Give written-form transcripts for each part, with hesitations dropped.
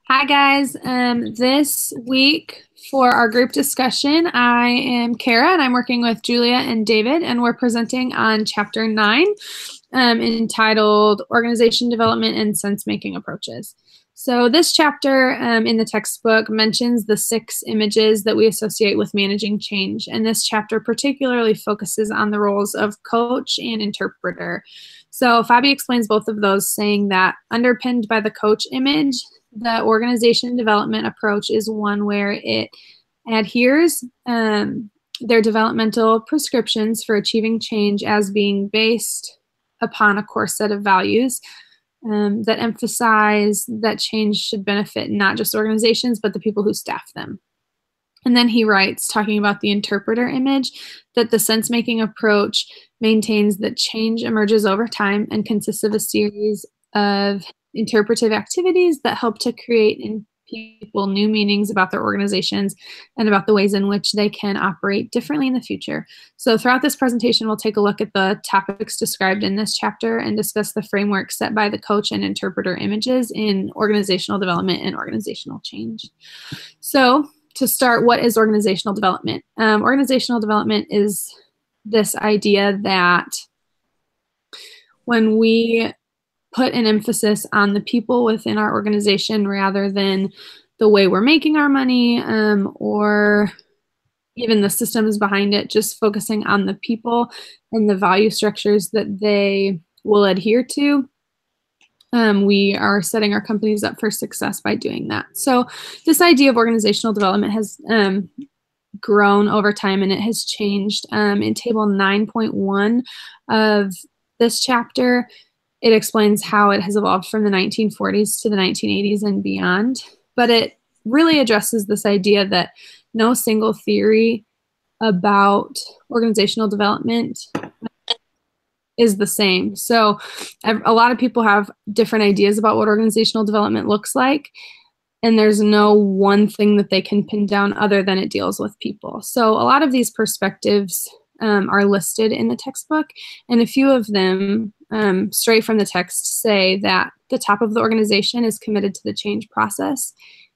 Hi guys. This week for our group discussion, I am Kara and I'm working with Julia and David, and we're presenting on chapter 9, entitled Organization Development and Sense Making Approaches. So this chapter in the textbook mentions the 6 images that we associate with managing change, and this chapter particularly focuses on the roles of coach and interpreter. So Fabi explains both of those, saying that underpinned by the coach image, the organization development approach is one where it adheres their developmental prescriptions for achieving change as being based upon a core set of values that emphasize that change should benefit not just organizations, but the people who staff them. And then he writes, talking about the interpreter image, that the sense-making approach maintains that change emerges over time and consists of a series of interpretive activities that help to create in people new meanings about their organizations and about the ways in which they can operate differently in the future. So throughout this presentation, we'll take a look at the topics described in this chapter and discuss the framework set by the coach and interpreter images in organizational development and organizational change. So to start, what is organizational development? Organizational development is this idea that when we put an emphasis on the people within our organization rather than the way we're making our money or even the systems behind it, just focusing on the people and the value structures that they will adhere to, we are setting our companies up for success by doing that. So this idea of organizational development has grown over time, and it has changed. In table 9.1 of this chapter, it explains how it has evolved from the 1940s to the 1980s and beyond. But it really addresses this idea that no single theory about organizational development is the same. So a lot of people have different ideas about what organizational development looks like, and there's no one thing that they can pin down other than it deals with people. So a lot of these perspectives are listed in the textbook, and a few of them straight from the text say that the top of the organization is committed to the change process,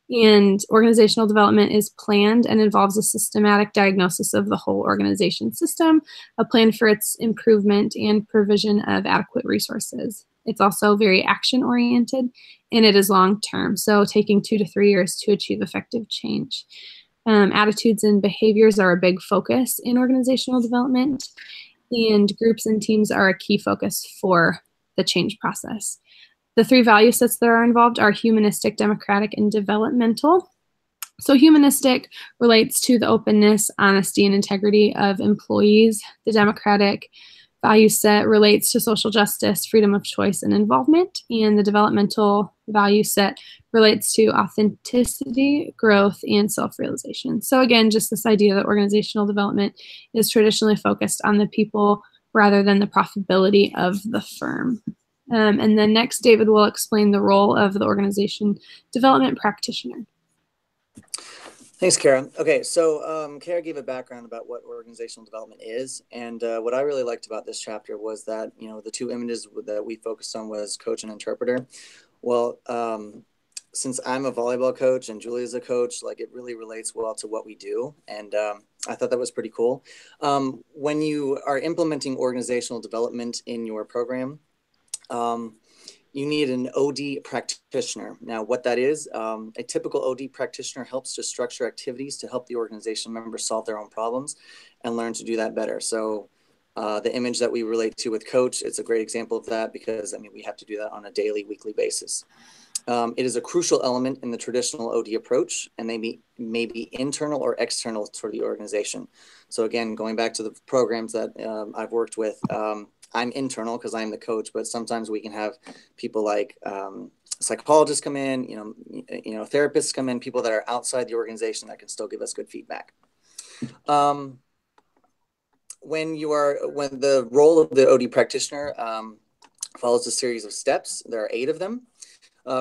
and organizational development is planned and involves a systematic diagnosis of the whole organization system, a plan for its improvement, and provision of adequate resources. It's also very action-oriented, and it is long-term, so taking 2 to 3 years to achieve effective change. Attitudes and behaviors are a big focus in organizational development, and groups and teams are a key focus for the change process. The 3 value sets that are involved are humanistic, democratic, and developmental. So humanistic relates to the openness, honesty, and integrity of employees. The democratic value set relates to social justice, freedom of choice, and involvement. And the developmental value set relates to authenticity, growth, and self-realization. So again, just this idea that organizational development is traditionally focused on the people rather than the profitability of the firm. And then next, David will explain the role of the organization development practitioner. Thanks, Kara. Okay, so Kara gave a background about what organizational development is, and what I really liked about this chapter was that, the 2 images that we focused on was coach and interpreter. Well, since I'm a volleyball coach and Julia's a coach, it really relates well to what we do, and I thought that was pretty cool. When you are implementing organizational development in your program, you need an OD practitioner. Now, what that is, a typical OD practitioner helps to structure activities to help the organization members solve their own problems and learn to do that better. So the image that we relate to with coach, it's a great example of that because, we have to do that on a daily, weekly basis. It is a crucial element in the traditional OD approach, and they may be internal or external for the organization. So again, going back to the programs that I've worked with, I'm internal because I'm the coach, but sometimes we can have people like psychologists come in, therapists come in, people that are outside the organization that can still give us good feedback. When the role of the OD practitioner follows a series of steps, there are 8 of them.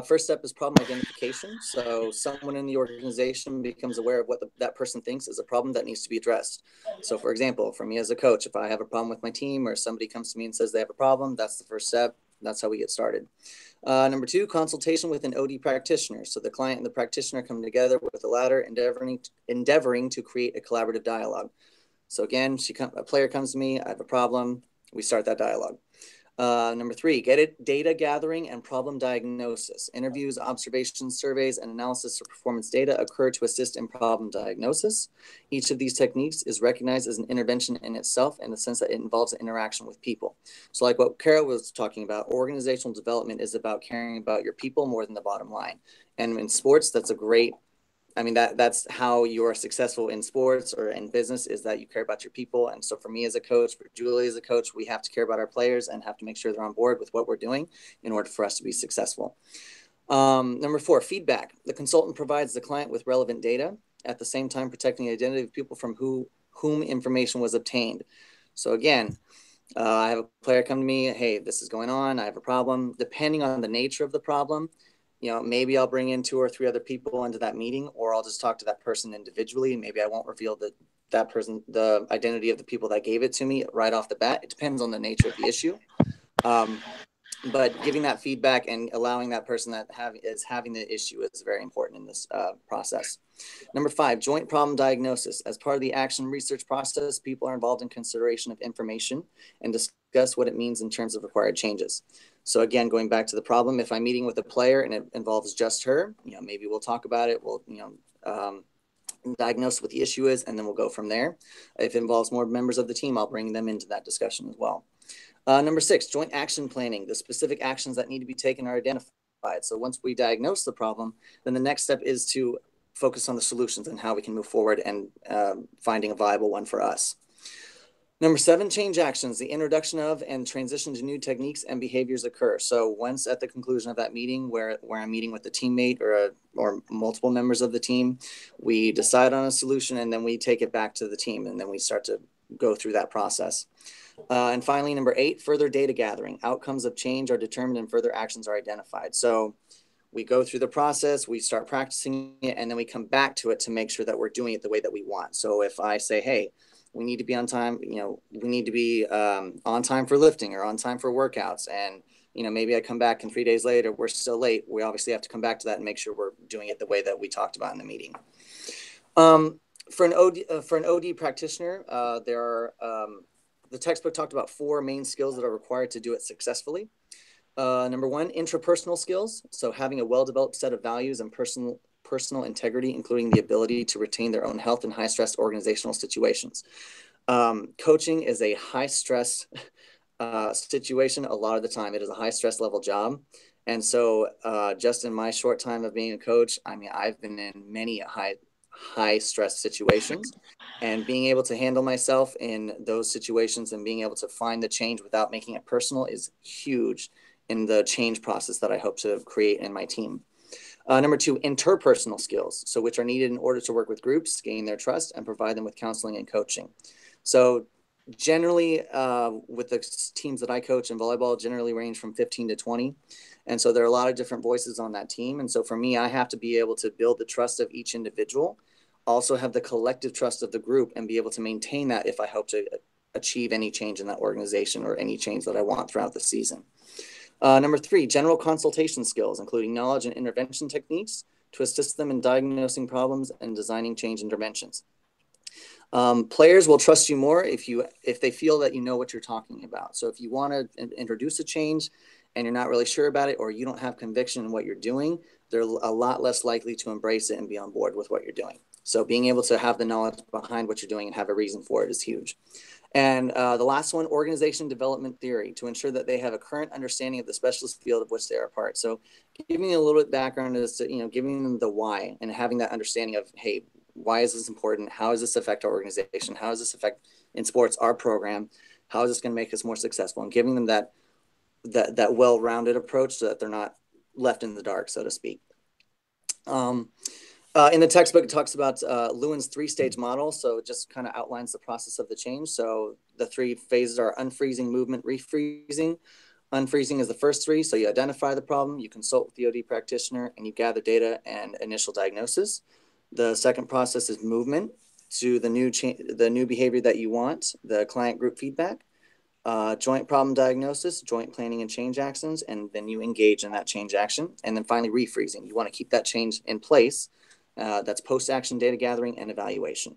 First step is problem identification. So someone in the organization becomes aware of what that person thinks is a problem that needs to be addressed. So for example, for me as a coach, if I have a problem with my team or somebody comes to me and says they have a problem, that's the first step. that's how we get started. Number 2, consultation with an OD practitioner. So the client and the practitioner come together with the latter, endeavoring to create a collaborative dialogue. So again, a player comes to me, I have a problem, we start that dialogue. Number 3, data gathering and problem diagnosis. Interviews, observations, surveys, and analysis of performance data occur to assist in problem diagnosis. Each of these techniques is recognized as an intervention in itself in the sense that it involves an interaction with people. So like what Kara was talking about, organizational development is about caring about your people more than the bottom line. And in sports, that's a great that's how you are successful in sports or in business, is that you care about your people. And so for me as a coach, for Julie as a coach, we have to care about our players and have to make sure they're on board with what we're doing in order for us to be successful. Number 4, feedback. The consultant provides the client with relevant data, at the same time protecting the identity of people from whom information was obtained. So again, I have a player come to me, hey, this is going on, I have a problem. Depending on the nature of the problem, maybe I'll bring in 2 or 3 other people into that meeting, or I'll just talk to that person individually. And maybe I won't reveal that person, the identity of the people that gave it to me right off the bat. It depends on the nature of the issue. But giving that feedback and allowing that person that is having the issue is very important in this process. Number 5, joint problem diagnosis. As part of the action research process, people are involved in consideration of information and discuss what it means in terms of required changes. So again, going back to the problem, if I'm meeting with a player and it involves just her, maybe we'll talk about it. We'll, diagnose what the issue is, and then we'll go from there. If it involves more members of the team, I'll bring them into that discussion as well. Number 6, joint action planning. The specific actions that need to be taken are identified. So once we diagnose the problem, then the next step is to focus on the solutions and how we can move forward and finding a viable one for us. Number 7, change actions. The introduction of and transition to new techniques and behaviors occur. So once at the conclusion of that meeting where I'm meeting with the teammate or multiple members of the team, we decide on a solution and then we take it back to the team and then we start to go through that process. And finally, number 8, further data gathering. Outcomes of change are determined and further actions are identified. So we go through the process, we start practicing it, and then we come back to it to make sure that we're doing it the way that we want. So if I say, hey, we need to be on time, we need to be on time for lifting or on time for workouts. And, maybe I come back and 3 days later, we're still late. We obviously have to come back to that and make sure we're doing it the way that we talked about in the meeting. For an OD practitioner, the textbook talked about 4 main skills that are required to do it successfully. Number 1, intrapersonal skills. So having a well-developed set of values and personal integrity, including the ability to retain their own health in high-stress organizational situations. Coaching is a high-stress situation a lot of the time. It is a high-stress level job. And so just in my short time of being a coach, I've been in many high stress situations, and being able to handle myself in those situations and being able to find the change without making it personal is huge in the change process that I hope to create in my team. Number 2, interpersonal skills, so which are needed in order to work with groups, gain their trust, and provide them with counseling and coaching. So generally, with the teams that I coach in volleyball, generally range from 15 to 20. And so there are a lot of different voices on that team. And so for me, I have to be able to build the trust of each individual, also have the collective trust of the group, and be able to maintain that if I hope to achieve any change in that organization or any change that I want throughout the season. Number 3, general consultation skills, including knowledge and intervention techniques to assist them in diagnosing problems and designing change interventions. Players will trust you more if they feel that you know what you're talking about. So if you want to introduce a change and you're not really sure about it, or you don't have conviction in what you're doing, they're a lot less likely to embrace it and be on board with what you're doing. So being able to have the knowledge behind what you're doing and have a reason for it is huge. And the last one, organization development theory, to ensure that they have a current understanding of the specialist field of which they are a part. So giving a little bit of background is to, giving them the why and having that understanding of, hey, why is this important? How does this affect our organization? How does this affect in sports, our program? How is this going to make us more successful? And giving them that well-rounded approach so that they're not left in the dark, so to speak. In the textbook, it talks about Lewin's 3-stage model. So it just kind of outlines the process of the change. So the 3 phases are unfreezing, movement, refreezing. Unfreezing is the first 3. So you identify the problem, you consult with the OD practitioner, and you gather data and initial diagnosis. The second process is movement to the new behavior that you want, the client group feedback. joint problem diagnosis, joint planning and change actions, and then you engage in that change action. And then finally, refreezing. You want to keep that change in place. That's post-action data gathering and evaluation.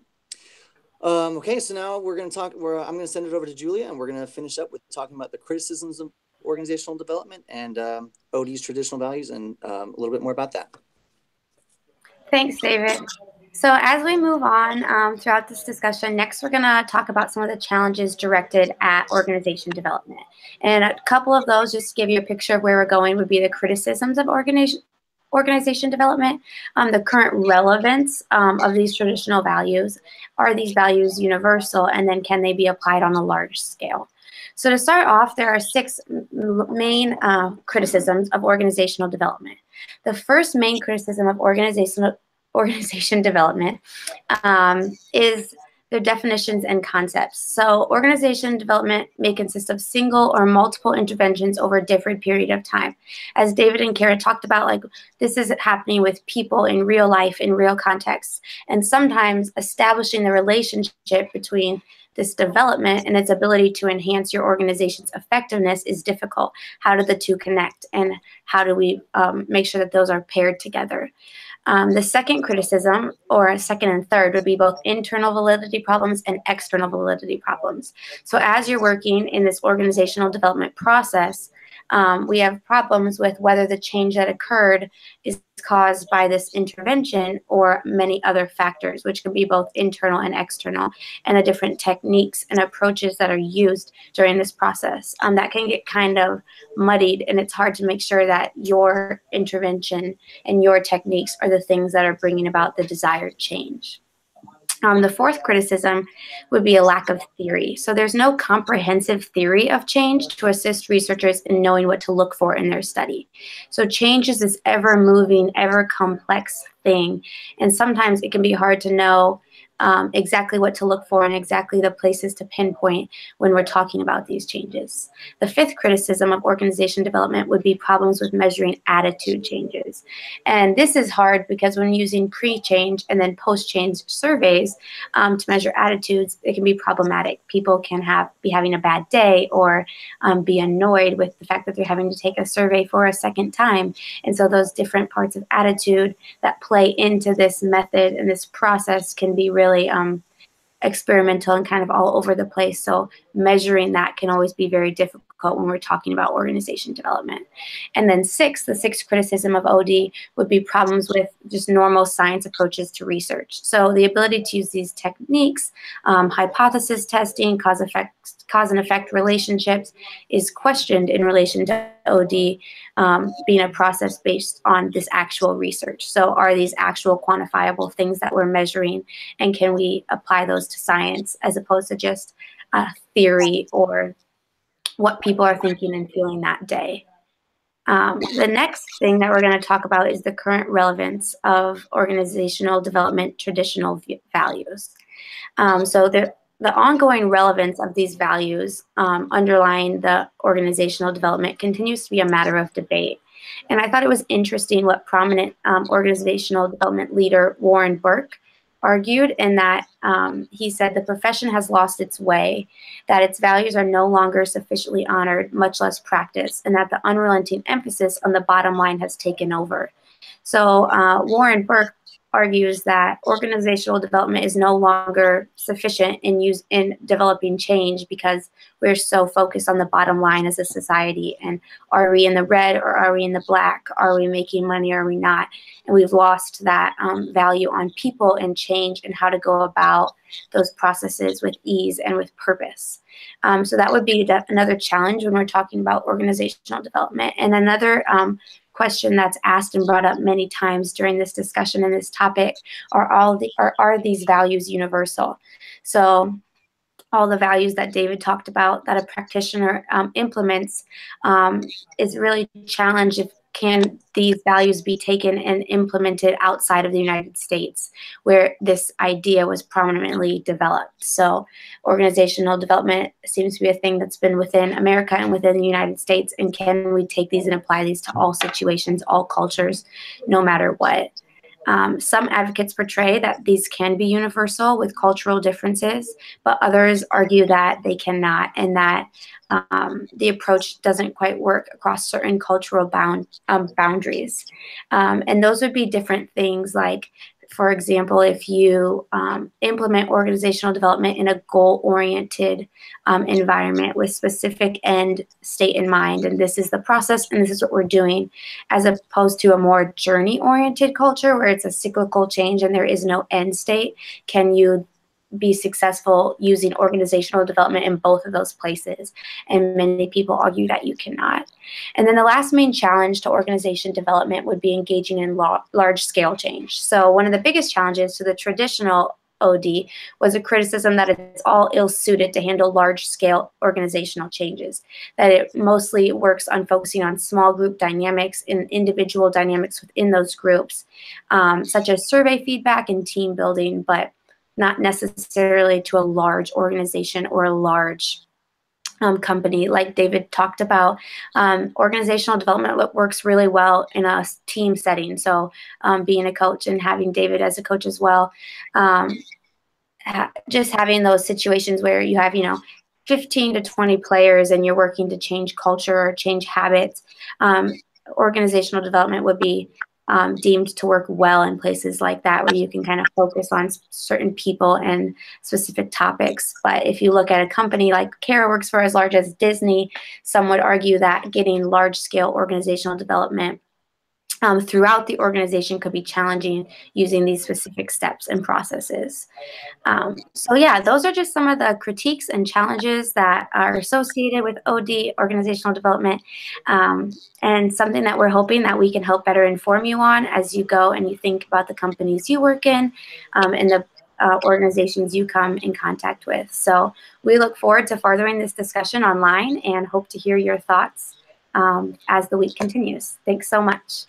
Okay, so now we're going to talk, I'm going to send it over to Julia, and we're going to finish up with talking about the criticisms of organizational development and OD's traditional values, and a little bit more about that. Thanks, David. So as we move on throughout this discussion, next we're going to talk about some of the challenges directed at organization development. And a couple of those, just to give you a picture of where we're going, would be the criticisms of organization development, the current relevance of these traditional values. Are these values universal, and then can they be applied on a large scale? So to start off, there are 6 main criticisms of organizational development. The first main criticism of organization development is their definitions and concepts. So organization development may consist of single or multiple interventions over a different period of time. As David and Kara talked about, like, this is happening with people in real life, in real contexts. And sometimes establishing the relationship between this development and its ability to enhance your organization's effectiveness is difficult. How do the two connect, and how do we make sure that those are paired together? The second criticism, or second and third, would be both internal validity problems and external validity problems. So as you're working in this organizational development process, we have problems with whether the change that occurred is caused by this intervention or many other factors, which could be both internal and external, and the different techniques and approaches that are used during this process. That can get kind of muddied, and it's hard to make sure that your intervention and your techniques are the things that are bringing about the desired change. The fourth criticism would be a lack of theory. So there's no comprehensive theory of change to assist researchers in knowing what to look for in their study. So change is this ever-moving, ever-complex thing, and sometimes it can be hard to know exactly what to look for and exactly the places to pinpoint when we're talking about these changes. The fifth criticism of organization development would be problems with measuring attitude changes. And this is hard because when using pre-change and then post-change surveys to measure attitudes, it can be problematic. People can be having a bad day, or be annoyed with the fact that they're having to take a survey for a second time. And so those different parts of attitude that play into this method and this process can be really experimental and kind of all over the place. So measuring that can always be very difficult when we're talking about organization development. And then the sixth criticism of OD would be problems with just normal science approaches to research. So the ability to use these techniques, hypothesis testing, cause and effect relationships, is questioned in relation to OD being a process based on this actual research. So are these actual quantifiable things that we're measuring, and can we apply those to science as opposed to just a theory or what people are thinking and feeling that day? The next thing that we're going to talk about is the current relevance of organizational development traditional values. So the ongoing relevance of these values underlying the organizational development continues to be a matter of debate. And I thought it was interesting what prominent organizational development leader Warren Burke argued, in that he said the profession has lost its way, that its values are no longer sufficiently honored, much less practiced, and that the unrelenting emphasis on the bottom line has taken over. So Warren Burke argues that organizational development is no longer sufficient in developing change because we're so focused on the bottom line as a society. And are we in the red or are we in the black? Are we making money or are we not? And we've lost that value on people and change and how to go about those processes with ease and with purpose. So that would be another challenge when we're talking about organizational development. And another question that's asked and brought up many times during this discussion and this topic are these values universal? So all the values that David talked about that a practitioner implements is really challenged. If can these values be taken and implemented outside of the United States, where this idea was prominently developed? So organizational development seems to be a thing that's been within America and within the United States. And can we take these and apply these to all situations, all cultures, no matter what? Some advocates portray that these can be universal with cultural differences, but others argue that they cannot, and that the approach doesn't quite work across certain cultural boundaries. And those would be different things like, for example, if you implement organizational development in a goal-oriented environment with specific end state in mind, and this is the process and this is what we're doing, as opposed to a more journey-oriented culture where it's a cyclical change and there is no end state, can you be successful using organizational development in both of those places? And many people argue that you cannot. And then the last main challenge to organization development would be engaging in large-scale change. So one of the biggest challenges to the traditional OD was a criticism that it's all ill-suited to handle large-scale organizational changes, that it mostly works on focusing on small group dynamics and individual dynamics within those groups, such as survey feedback and team building, but not necessarily to a large organization or a large company. Like David talked about, organizational development works really well in a team setting. So being a coach and having David as a coach as well, just having those situations where you have, 15 to 20 players and you're working to change culture or change habits, organizational development would be deemed to work well in places like that, where you can kind of focus on certain people and specific topics. But if you look at a company like Kara works for as large as Disney, some would argue that getting large-scale organizational development throughout the organization could be challenging using these specific steps and processes. So yeah, those are just some of the critiques and challenges that are associated with OD, organizational development, and something that we're hoping that we can help better inform you on as you go and you think about the companies you work in and the organizations you come in contact with. So we look forward to furthering this discussion online and hope to hear your thoughts as the week continues. Thanks so much.